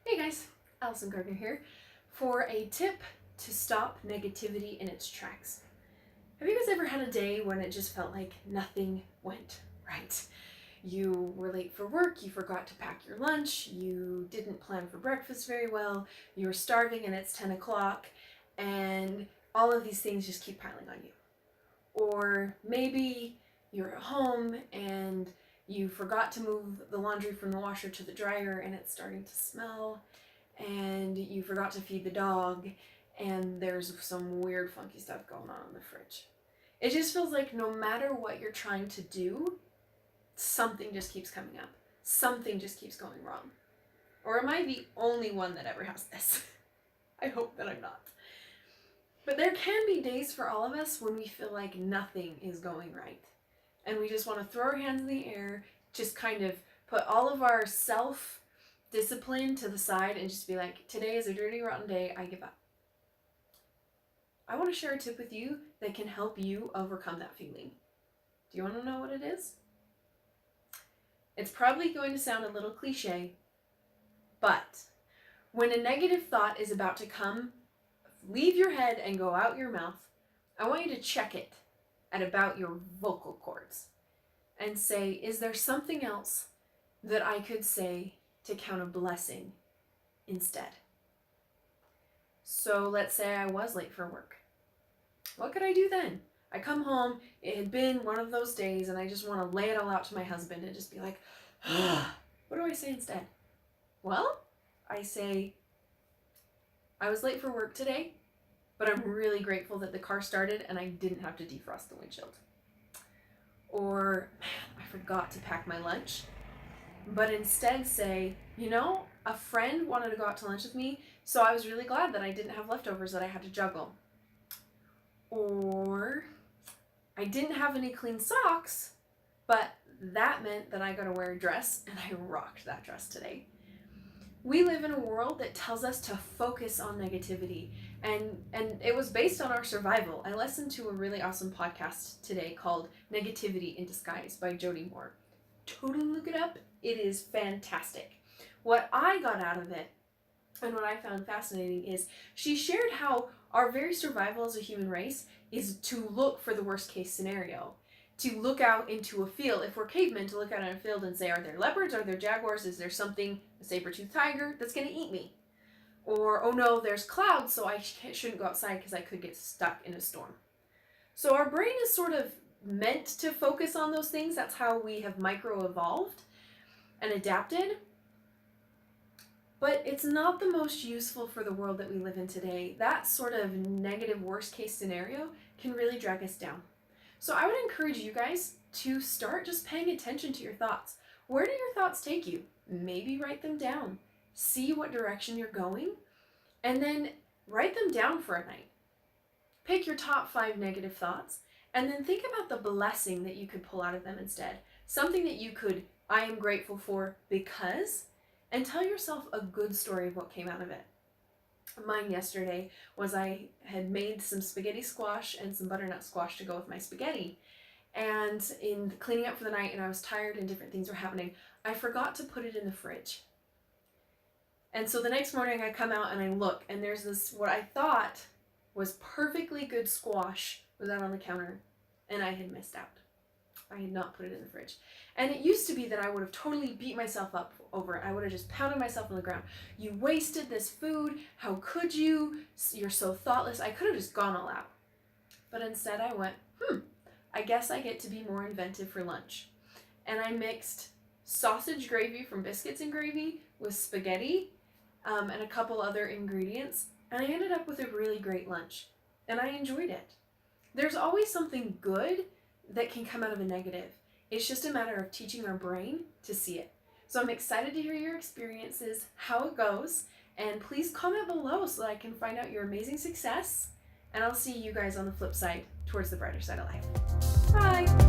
Hey guys, Allison Gardner here for a tip to stop negativity in its tracks. Have you guys ever had a day when it just felt like nothing went right? You were late for work, you forgot to pack your lunch, you didn't plan for breakfast very well, you were starving and it's 10 o'clock, and all of these things just keep piling on you. Or maybe you're at home and you forgot to move the laundry from the washer to the dryer and it's starting to smell, and you forgot to feed the dog and there's some weird funky stuff going on in the fridge. It just feels like no matter what you're trying to do, something just keeps coming up. Something just keeps going wrong. Or am I the only one that ever has this? I hope that I'm not. But there can be days for all of us when we feel like nothing is going right. And we just want to throw our hands in the air, just kind of put all of our self-discipline to the side and just be like, today is a dirty, rotten day, I give up. I want to share a tip with you that can help you overcome that feeling. Do you want to know what it is? It's probably going to sound a little cliche, but when a negative thought is about to come, leave your head and go out your mouth, I want you to check it at about your vocal cords and say, is there something else that I could say to count a blessing instead? So let's say I was late for work. What could I do then? I come home, it had been one of those days, and I just want to lay it all out to my husband and just be like, what do I say instead? Well, I say, I was late for work today, but I'm really grateful that the car started and I didn't have to defrost the windshield. Or, man, I forgot to pack my lunch, but instead say, a friend wanted to go out to lunch with me, so I was really glad that I didn't have leftovers that I had to juggle. Or, I didn't have any clean socks, but that meant that I got to wear a dress, and I rocked that dress today. We live in a world that tells us to focus on negativity, and it was based on our survival. I listened to a really awesome podcast today called Negativity in Disguise by Jody Moore. Totally look it up. It is fantastic. What I got out of it and what I found fascinating is she shared how our very survival as a human race is to look for the worst case scenario. To look out into a field, if we're cavemen, to look out in a field and say, are there leopards, are there jaguars, is there something, a saber-toothed tiger, that's going to eat me? Or, oh no, there's clouds, so I shouldn't go outside because I could get stuck in a storm. So our brain is sort of meant to focus on those things. That's how we have micro-evolved and adapted. But it's not the most useful for the world that we live in today. That sort of negative worst-case scenario can really drag us down. So I would encourage you guys to start just paying attention to your thoughts. Where do your thoughts take you? Maybe write them down. See what direction you're going, and then write them down for a night. Pick your top 5 negative thoughts, and then think about the blessing that you could pull out of them instead. Something that you could, I am grateful for because, and tell yourself a good story of what came out of it. Mine yesterday was I had made some spaghetti squash and some butternut squash to go with my spaghetti. And in cleaning up for the night, and I was tired and different things were happening, I forgot to put it in the fridge. And so the next morning I come out and I look, and there's this, what I thought was perfectly good squash was out on the counter, and I had missed out. I had not put it in the fridge. And it used to be that I would have totally beat myself up over it. I would have just pounded myself on the ground. You wasted this food. How could you? You're so thoughtless. I could have just gone all out. But instead I went, I guess I get to be more inventive for lunch. And I mixed sausage gravy from Biscuits and Gravy with spaghetti and a couple other ingredients. And I ended up with a really great lunch. And I enjoyed it. There's always something good that can come out of a negative. It's just a matter of teaching our brain to see it. So I'm excited to hear your experiences, how it goes, and please comment below so that I can find out your amazing success. And I'll see you guys on the flip side, towards the brighter side of life. Bye!